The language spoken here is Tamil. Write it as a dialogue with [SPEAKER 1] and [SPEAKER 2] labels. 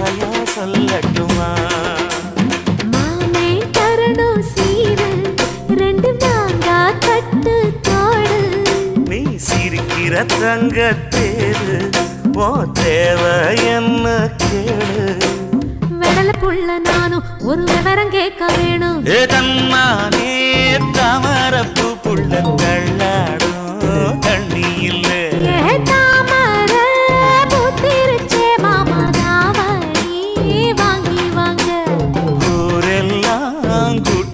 [SPEAKER 1] முறையா சொல்லட்டுமா?
[SPEAKER 2] மாமே தரணும் சீரு, ரெண்டு மாங்கா கட்டு தோடு.
[SPEAKER 1] நீ சிரிக்கிற தங்கத்தேரு, ஓ தேவை என்ன கேளு.
[SPEAKER 2] வெடல புள்ள நானும் ஒரு விவரம் கேட்க வேணும்.
[SPEAKER 1] ஏ தன்